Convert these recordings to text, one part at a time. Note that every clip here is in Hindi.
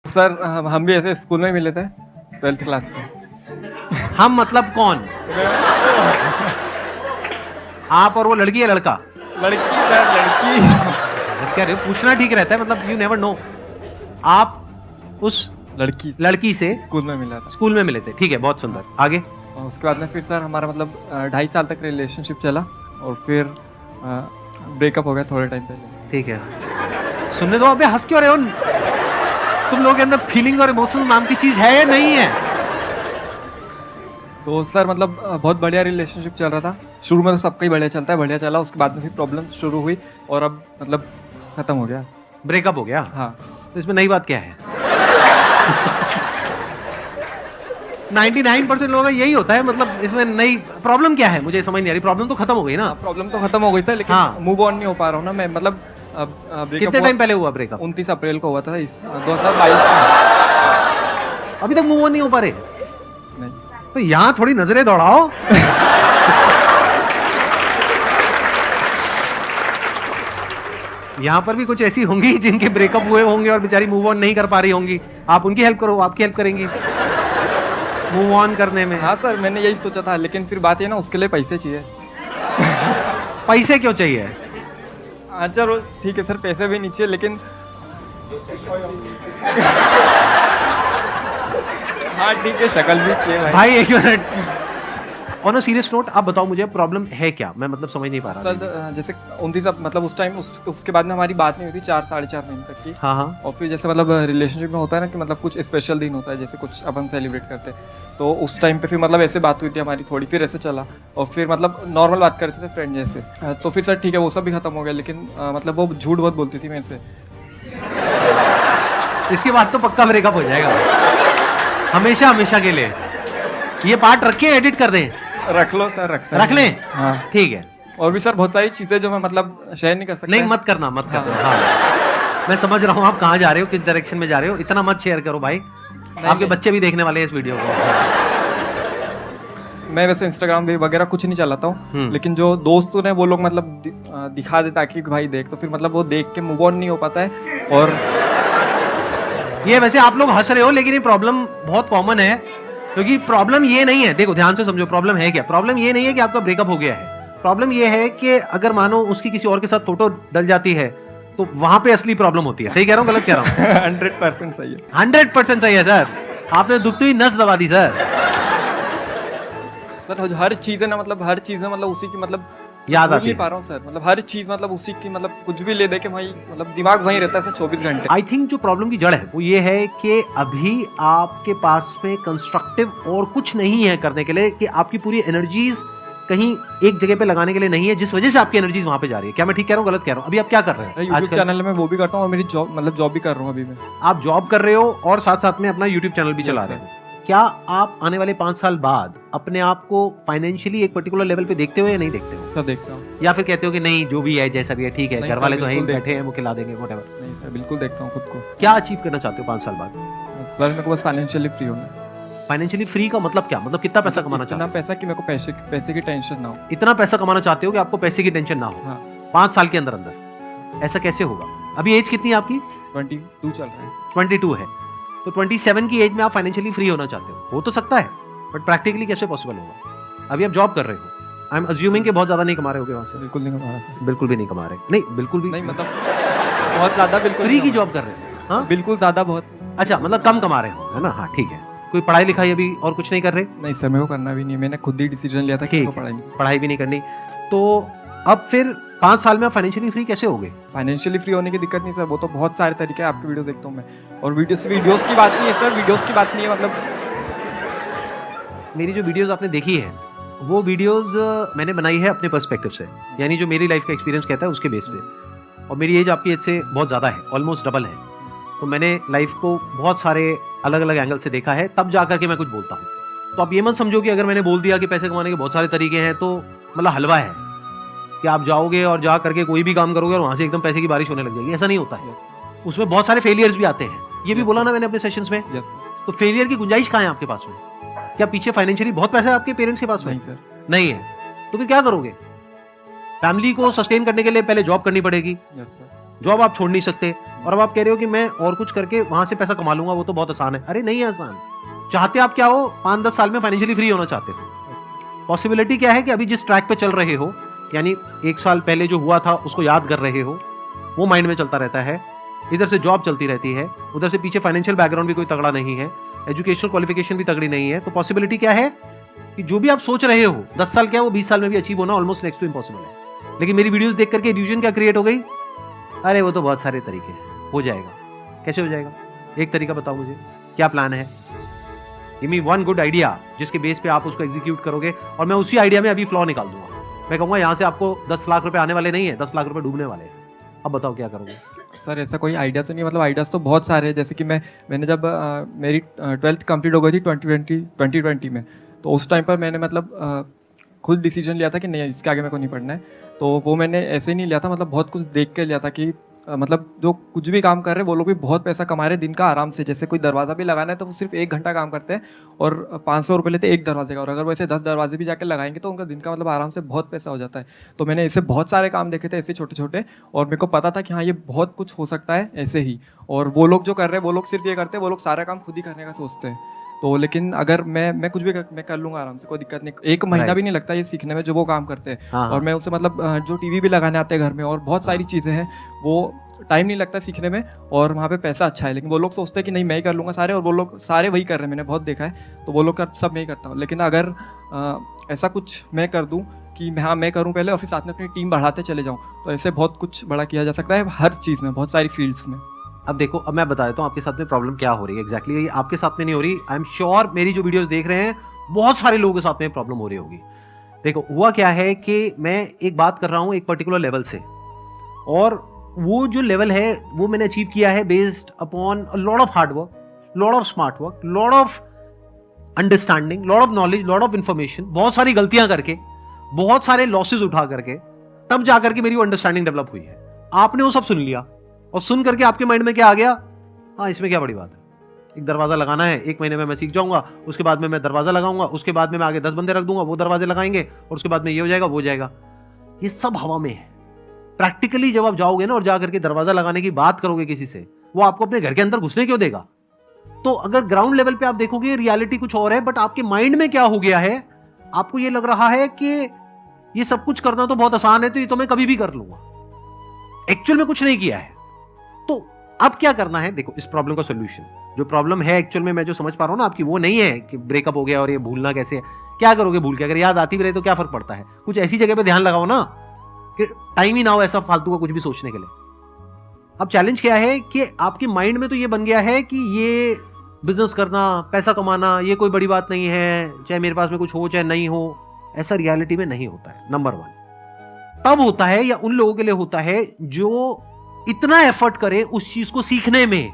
सर हम भी ऐसे स्कूल में मिले थे 12th क्लास में। हम मतलब कौन? आप और वो लड़की है लड़का? लड़की सर, लड़की। बस कह रहे हो, पूछना ठीक रहता है, मतलब यू नेवर नो। आप उस लड़की से स्कूल में मिला था। स्कूल में मिले थे, ठीक है, बहुत सुंदर। आगे? और उसके बाद में फिर सर हमारा मतलब 2.5 साल तक रिलेशनशिप चला और फिर ब्रेकअप हो गया थोड़े टाइम पहले। ठीक है, सुनने दो। अबे हंस क्यों रहे हो? तुम लोगों के अंदर फीलिंग और इमोशन नाम की चीज है या नहीं है? तो सर मतलब बहुत बढ़िया रिलेशनशिप चल रहा था। शुरू में तो सबका ही बढ़िया चलता है, बढ़िया चला। उसके बाद में फिर प्रॉब्लम शुरू हुई और अब मतलब खत्म हो गया। ब्रेकअप हो गया? हाँ। तो इसमें नई बात क्या है? 99% लोगों का यही होता है, मतलब इसमें नई प्रॉब्लम क्या है? मुझे समझ नहीं आ रही। प्रॉब्लम तो खत्म हो गई ना? प्रॉब्लम तो खत्म हो गई सर, लेकिन हाँ। मूव ऑन नहीं हो पा रहा हूँ ना मैं। मतलब कितने टाइम पहले हुआ ब्रेकअप? 29 अप्रैल को हुआ था 2022 में। अभी तक मूव ऑन नहीं हो पा रहे? नहीं। तो यहां थोड़ी नजरें दौड़ाओ। यहां पर भी कुछ ऐसी होंगी जिनके ब्रेकअप हुए होंगे और बेचारी मूव ऑन नहीं कर पा रही होंगी। आप उनकी हेल्प करो, आपकी हेल्प करेंगी मूव ऑन करने में। हाँ सर, मैंने यही सोचा था, लेकिन फिर बात ये ना, उसके लिए पैसे चाहिए। पैसे क्यों चाहिए? हाँ चलो ठीक है सर, पैसे भी नहीं चाहिए, लेकिन हाँ ठीक है, शक्ल भी चाहिए भाई। एक minute, on a serious note, आप बताओ मुझे प्रॉब्लम है क्या? मैं मतलब समझ नहीं पा रहा सर। जैसे 29 मतलब उस टाइम उसके बाद में हमारी बात नहीं हुई थी 4-4.5 महीने तक की। हाँ हाँ। और फिर जैसे मतलब रिलेशनशिप में होता है ना कि मतलब कुछ स्पेशल दिन होता है, जैसे कुछ अपन सेलिब्रेट करते हैं, तो उस टाइम पे फिर मतलब ऐसे बात हुई थी हमारी थोड़ी, फिर ऐसे चला और फिर मतलब नॉर्मल बात करते थे फ्रेंड जैसे। तो फिर सर ठीक है, वो सब भी खत्म हो गया, लेकिन मतलब वो झूठ बहुत बोलती थी मेरे से। इसके बाद तो पक्का ब्रेकअप हो जाएगा हमेशा हमेशा के लिए। ये पार्ट रख के एडिट कर दें? रख लो सर, रख लें? हाँ ठीक है। और भी सर बहुत सारी चीजें जो मैं मतलब शेयर नहीं कर सकता। नहीं, मत करना, मत करना। हाँ, मैं समझ रहा हूँ आप कहाँ जा रहे हो, किस डायरेक्शन में जा रहे हो। इतना मत शेयर करो भाई, आपके बच्चे भी देखने वाले हैं इस वीडियो को। मैं वैसे इंस्टाग्राम भी वगैरह कुछ नहीं चलाता हूँ, लेकिन जो दोस्तों ने वो लोग मतलब दिखा देता कि भाई देख, तो फिर मतलब वो देख के मूव ऑन नहीं हो पाता है। और ये वैसे आप लोग हंस रहे हो, लेकिन ये प्रॉब्लम बहुत कॉमन है। क्योंकि प्रॉब्लम ये नहीं है, देखो ध्यान से समझो, प्रॉब्लम है क्या? प्रॉब्लम ये नहीं है कि आपका ब्रेकअप हो गया है। प्रॉब्लम ये है कि अगर मानो उसकी किसी और के साथ फोटो डल जाती है तो वहां पे असली प्रॉब्लम होती है। सही कह रहा हूँ, गलत कह रहा हूँ? 100% सही है। 100% सही है सर। आपने दुखती हुई नस दबा दी सर। सर हर चीज है ना, मतलब हर चीज है, मतलब उसी की मतलब याद आती नहीं है। पा रहा हूँ सर। मतलब हर चीज मतलब उसी की, मतलब कुछ भी ले दे के भाई मतलब दिमाग वहीं रहता है सर 24 घंटे। आई थिंक जो प्रॉब्लम की जड़ है वो ये है कि अभी आपके पास में कंस्ट्रक्टिव और कुछ नहीं है करने के लिए, कि आपकी पूरी एनर्जीज कहीं एक जगह पे लगाने के लिए नहीं है, जिस वजह से आपकी एनर्जीज वहां पे जा रही है। क्या मैं ठीक कह रहा हूँ, गलत कह रहा हूँ? अभी आप क्या कर रहे हैं? यूट्यूब चैनल में वो भी करता हूँ और मेरी जॉब मतलब जॉब भी कर रहा हूँ अभी मैं। आप जॉब कर रहे हो और साथ साथ में अपना यूट्यूब चैनल भी चला रहे हो। क्या आप आने वाले 5 साल बाद अपने आप को फाइनेंशियली एक पर्टिकुलर लेवल पे देखते हो या नहीं देखते हो? सर देखता हूँ। या फिर कहते हो कि नहीं, जो भी है जैसा भी है ठीक है, नहीं घर सर, वाले तो यहीं बिल्कुल बैठे हैं, वो खिला देंगे, व्हाटएवर? नहीं सर, बिल्कुल देखता हूँ खुद को। क्या अचीव करना चाहते हो 5 साल बाद? सर मेरे को बस फाइनेंशियली फ्री होना है। फाइनेंशियली फ्री का मतलब क्या? मतलब कितना पैसा कमाना चाहते इतना हो? पैसा कि मेरे को पैसे की टेंशन ना हो। इतना पैसा कमाना चाहते हो कि आपको पैसे की टेंशन ना हो? हाँ। 5 साल के अंदर अंदर ऐसा कैसे होगा? अभी एज कितनी है आपकी? 22 चल रहा है। 22 है, तो 27 की एज में आप फाइनेंशियली फ्री होना चाहते हो तो सकता है, बट प्रैक्टिकली कैसे पॉसिबल होगा? अभी आप जॉब कर रहे हो, आई एम अज्यूमिंग कि बहुत ज्यादा नहीं कमा रहे होगे वहां से। बिल्कुल नहीं कमा रहा सर। बिल्कुल भी नहीं कमा रहे? नहीं, बिल्कुल भी नहीं, मतलब बहुत ज्यादा बिल्कुल फ्री नहीं की कमा जॉब कर रहे हो? हाँ, बिल्कुल ज्यादा बहुत। अच्छा, मतलब कम कमा रहे हो, है ना? हाँ ठीक है। कोई पढ़ाई लिखाई अभी और कुछ नहीं कर रहे? नहीं सर, मेरे को करना भी नहीं है। मैंने खुद ही डिसीजन लिया था कि मेरे को पढ़ाई भी नहीं करनी। तो अब फिर 5 साल में आप फाइनेंशियली फ्री कैसे होगे? फाइनेंशियली फ्री होने की दिक्कत नहीं सर, वो तो बहुत सारे तरीके हैं। आपके वीडियो देखता हूँ मैं, और वीडियोस की बात नहीं है सर, वीडियोस की बात नहीं है। मतलब मेरी जो वीडियोस आपने देखी है वो वीडियोस मैंने बनाई है अपने पर्सपेक्टिव से, यानी जो मेरी लाइफ का एक्सपीरियंस कहता है उसके बेस पे। और मेरी एज आपकी एज से बहुत ज़्यादा है, ऑलमोस्ट डबल है। तो मैंने लाइफ को बहुत सारे अलग अलग एंगल से देखा है, तब जा करके मैं कुछ बोलता हूँ। तो आप ये मत समझो कि अगर मैंने बोल दिया कि पैसे कमाने के बहुत सारे तरीके हैं तो मतलब हलवा है कि आप जाओगे और जा करके कोई भी काम करोगे और वहाँ से एकदम पैसे की बारिश होने लग जाएगी। ऐसा नहीं होता है। उसमें बहुत सारे फेलियर्स भी आते हैं, ये भी बोला ना मैंने अपने सेशंस में। तो फेलियर की गुंजाइश कहाँ है आपके पास में? क्या पीछे फाइनेंशियली बहुत पैसा है आपके पेरेंट्स के पास में? नहीं सर। नहीं है तो फिर क्या करोगे? फैमिली को सस्टेन करने के लिए पहले जॉब करनी पड़ेगी, जॉब आप छोड़ नहीं सकते, और अब आप कह रहे हो कि मैं और कुछ करके वहां से पैसा कमा लूंगा, वो तो बहुत आसान है। अरे नहीं है आसान। चाहते आप क्या हो? 5-10 साल में फाइनेंशियली फ्री होना चाहते हो। पॉसिबिलिटी क्या है कि अभी जिस ट्रैक पे चल रहे हो, यानी 1 साल पहले जो हुआ था उसको याद कर रहे हो, वो माइंड में चलता रहता है, इधर से जॉब चलती रहती है, उधर से पीछे फाइनेंशियल बैकग्राउंड भी कोई तगड़ा नहीं है, एजुकेशनल क्वालिफिकेशन भी तगड़ी नहीं है, तो पॉसिबिलिटी क्या है कि जो भी आप सोच रहे हो 10 साल क्या वो 20 साल में भी अचीव होना ऑलमोस्ट नेक्स्ट टू इम्पॉसिबल है। लेकिन मेरी वीडियोस देख करके इल्यूजन क्या क्रिएट हो गई, अरे वो तो बहुत सारे तरीके हैं, हो जाएगा। कैसे हो जाएगा? एक तरीका बताओ मुझे, क्या प्लान है? Give me one good idea जिसके बेस पे आप उसको एग्जीक्यूट करोगे, और मैं उसी आइडिया में अभी फ्लॉ निकाल दूंगा। मैं कहूंगा यहाँ से आपको 10 लाख रुपए आने वाले नहीं है, 10 लाख रुपए डूबने वाले हैं। अब बताओ क्या करोगे? सर ऐसा कोई आइडिया तो नहीं, मतलब आइडियाज़ तो बहुत सारे हैं। जैसे कि मैंने जब मेरी 12th कंप्लीट हो गई थी 2020 में, तो उस टाइम पर मैंने मतलब खुद डिसीजन लिया था कि नहीं इसके आगे मेरे को नहीं पढ़ना है। तो वो मैंने ऐसे ही नहीं लिया था, मतलब बहुत कुछ देख के लिया था कि मतलब जो कुछ भी काम कर रहे हैं वो लोग भी बहुत पैसा कमा रहे हैं दिन का आराम से। जैसे कोई दरवाज़ा भी लगाना है तो वो सिर्फ 1 घंटा काम करते हैं और 500 रुपये लेते हैं एक दरवाजे का, और अगर वैसे 10 दरवाजे भी जाकर लगाएंगे तो उनका दिन का मतलब आराम से बहुत पैसा हो जाता है। तो मैंने ऐसे बहुत सारे काम देखे थे ऐसे छोटे छोटे, और मेरे को पता था कि हाँ ये बहुत कुछ हो सकता है ऐसे ही। और वो लोग जो कर रहे हैं वो लोग सिर्फ ये करते हैं, वो लोग सारा काम खुद ही करने का सोचते हैं। तो लेकिन अगर मैं कुछ भी मैं कर लूँगा आराम से, कोई दिक्कत नहीं। 1 महीना भी नहीं लगता ये सीखने में जो वो काम करते हैं। हाँ, और मैं उनसे मतलब जो टीवी भी लगाने आते हैं घर में और बहुत सारी चीज़ें हैं, वो टाइम नहीं लगता सीखने में और वहाँ पे पैसा अच्छा है। लेकिन वो लोग सोचते हैं कि नहीं मैं ही कर लूँगा सारे, और वो लोग सारे वही कर रहे हैं, मैंने बहुत देखा है। तो वो लोग सब मैं ही करता हूँ। लेकिन अगर ऐसा कुछ मैं कर दूँ कि हाँ मैं करूँ पहले और फिर साथ में अपनी टीम बढ़ाते चले जाऊँ, तो ऐसे बहुत कुछ बड़ा किया जा सकता है हर चीज़ में, बहुत सारी फील्ड्स में। अब देखो, अब मैं बता देता हूँ आपके साथ में प्रॉब्लम क्या हो रही है एग्जैक्टली। ये आपके साथ में नहीं हो रही, आई एम श्योर मेरी जो वीडियोस देख रहे हैं बहुत सारे लोगों के साथ में प्रॉब्लम हो रही होगी। देखो हुआ क्या है कि मैं एक बात कर रहा हूँ एक पर्टिकुलर लेवल से, और वो जो लेवल है वो मैंने अचीव किया है based upon a lot of hard work, lot of smart work, lot of understanding, lot of knowledge, lot of information, बहुत सारी गलतियां करके, बहुत सारे लॉसेज उठा करके, तब जाकर के मेरी वो अंडरस्टैंडिंग डेवलप हुई है। आपने वो सब सुन लिया और सुन करके आपके माइंड में क्या आ गया, हाँ इसमें क्या बड़ी बात है, एक दरवाजा लगाना है, 1 महीने में मैं सीख जाऊंगा, उसके बाद में मैं दरवाजा लगाऊंगा, उसके बाद में मैं आगे 10 बंदे रख दूंगा, वो दरवाजे लगाएंगे, और उसके बाद में ये हो जाएगा वो हो जाएगा। ये सब हवा में है। प्रैक्टिकली जब आप जाओगे ना और जाकर के दरवाजा लगाने की बात करोगे किसी से, वो आपको अपने घर के अंदर घुसने क्यों देगा? तो अगर ग्राउंड लेवल पे आप देखोगे रियलिटी कुछ और है, बट आपके माइंड में क्या हो गया है, आपको ये लग रहा है कि ये सब कुछ करना तो बहुत आसान है, तो ये तो मैं कभी भी कर लूंगा। एक्चुअल में कुछ नहीं किया है। तो अब क्या करना है? देखो इस प्रॉब्लम का सोल्यूशन, जो प्रॉब्लम है एक्चुअल में मैं जो समझ पा रहा हूं ना आपकी, वो नहीं है कि ब्रेकअप हो गया और ये भूलना कैसे है। क्या करोगे भूल के? अगर याद आती भी रहे तो क्या फर्क पड़ता है? कुछ ऐसी जगह पे ध्यान लगाओ ना कि टाइम ही ना हो ऐसा फालतू का कुछ भी सोचने के लिए। अब चैलेंज क्या है कि आपके माइंड में तो ये बन गया है कि ये बिजनेस करना, पैसा कमाना, ये कोई बड़ी बात नहीं है, चाहे मेरे पास में कुछ हो चाहे नहीं हो। ऐसा रियलिटी में नहीं होता है। नंबर 1 तब होता है, या उन लोगों के लिए होता है जो इतना एफर्ट करे उस चीज को सीखने में,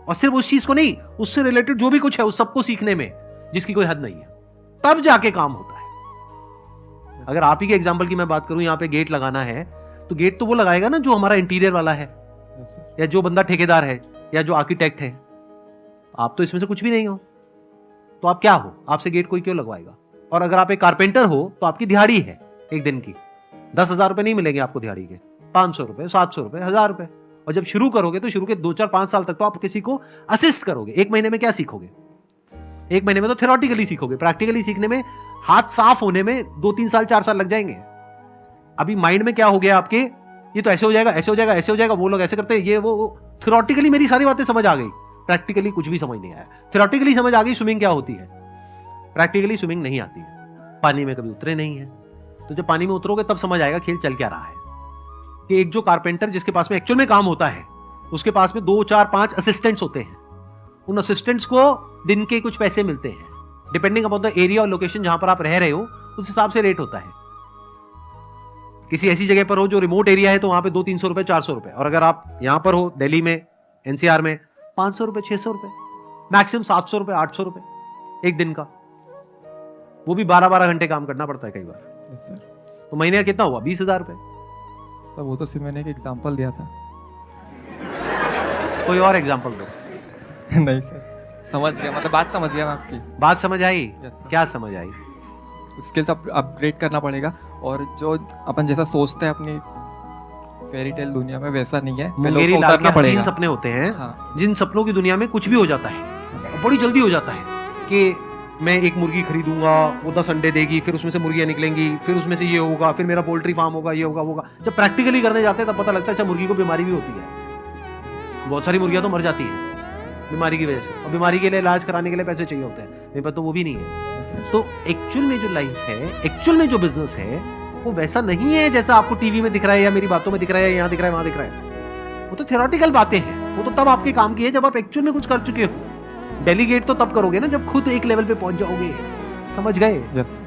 और सिर्फ उस चीज को नहीं, उससे रिलेटेड जो भी कुछ है उस सबको सीखने में, जिसकी कोई हद नहीं है, तब जाके काम होता है। अगर आप ही के एग्जांपल की मैं बात करूं, यहां पे गेट लगाना है तो गेट तो वो लगाएगा ना जो हमारा इंटीरियर वाला है, या जो बंदा ठेकेदार है, या जो आर्किटेक्ट है। आप तो इसमें से कुछ भी नहीं हो, तो आप क्या हो? आपसे गेट कोई क्यों लगवाएगा? और अगर आप एक कारपेंटर हो तो आपकी दिहाड़ी है एक दिन की, 10,000 रुपए नहीं मिलेंगे आपको दिहाड़ी के, 500 रुपए, 700 रुपए, 1000 रुपए। और जब शुरू करोगे तो शुरू के 2, 4, 5 साल तक तो आप किसी को असिस्ट करोगे। 1 महीने में क्या सीखोगे? 1 महीने में तो थ्योरेटिकली सीखोगे, प्रैक्टिकली सीखने में, हाथ साफ होने में 2, 3 साल, 4 साल लग जाएंगे। अभी माइंड में क्या हो गया आपके, ये तो ऐसे हो जाएगा, ऐसे हो जाएगा, ऐसे हो जाएगा, वो लोग ऐसे करते हैं, ये वो। थ्योरेटिकली मेरी सारी बातें समझ आ गई, प्रैक्टिकली कुछ भी समझ नहीं आया। थ्योरेटिकली समझ आ गई स्विमिंग क्या होती है, प्रैक्टिकली स्विमिंग नहीं आती है। पानी में कभी उतरे नहीं है, तो जब पानी में उतरोगे तब समझ आएगा खेल चल क्या रहा है। कि एक जो कारपेंटर जिसके पास में एक्चुअल में काम होता है, उसके पास में 2, 4, 5 असिस्टेंट्स होते हैं। उन असिस्टेंट्स को दिन के कुछ पैसे मिलते हैं, डिपेंडिंग अपॉन द एरिया और लोकेशन जहां पर आप रह रहे हो, उस हिसाब से रेट होता है। किसी ऐसी जगह पर हो जो रिमोट एरिया है तो वहां पे 200-300 रुपए, 400 रुपए, और अगर आप यहां पर हो दिल्ली में, एनसीआर में, 500 रुपए, 600 रुपए, मैक्सिमम 700 रुपए, 800 रुपए एक दिन का। वो भी 12-12 घंटे काम करना पड़ता है कई बार। तो महीने का कितना हुआ? 20,000 रुपए। सर वो तो सिर्फ मैंने एक एग्जांपल दिया था। कोई और एग्जांपल दो। नहीं सर, समझ गया, मतलब बात समझ गया मैं आपकी। बात समझ आई? Yes, sir. क्या समझ आई? स्किल्स अपग्रेड करना पड़ेगा, और जो अपन जैसा सोचते हैं अपनी फेरी टेल दुनिया में वैसा नहीं है, पहले मुंगेरी उसको लाल के उतारना हसीन पड़ेगा। सपने होते हैं, हाँ जिन सपनों की दुनिया में कुछ भी हो जाता है, बड़ी जल्दी हो जाता है कि मैं एक मुर्गी खरीदूंगा, वो 10 अंडे देगी, फिर उसमें से मुर्गियां निकलेंगी, फिर उसमें से ये होगा, फिर मेरा पोल्ट्री फार्म होगा, ये होगा, वो होगा। जब प्रैक्टिकली करने जाते हैं तब पता लगता है अच्छा मुर्गी को बीमारी भी होती है, बहुत सारी मुर्गियां तो मर जाती हैं बीमारी की वजह से, और बीमारी के लिए इलाज कराने के लिए पैसे चाहिए होते हैं, मेरे पास तो वो भी नहीं है। तो एक्चुअल में जो लाइफ है, एक्चुअल में जो बिजनेस है, वो वैसा नहीं है जैसा आपको टीवी में दिख रहा है या मेरी बातों में दिख रहा है, यहाँ दिख रहा है, वहां दिख रहा है। वो तो थ्योरेटिकल बातें हैं, वो तो तब आपके काम की है जब आप एक्चुअल में कुछ कर चुके हो। डेलीगेट तो तब करोगे ना जब खुद एक लेवल पे पहुंच जाओगे, समझ गए? यस।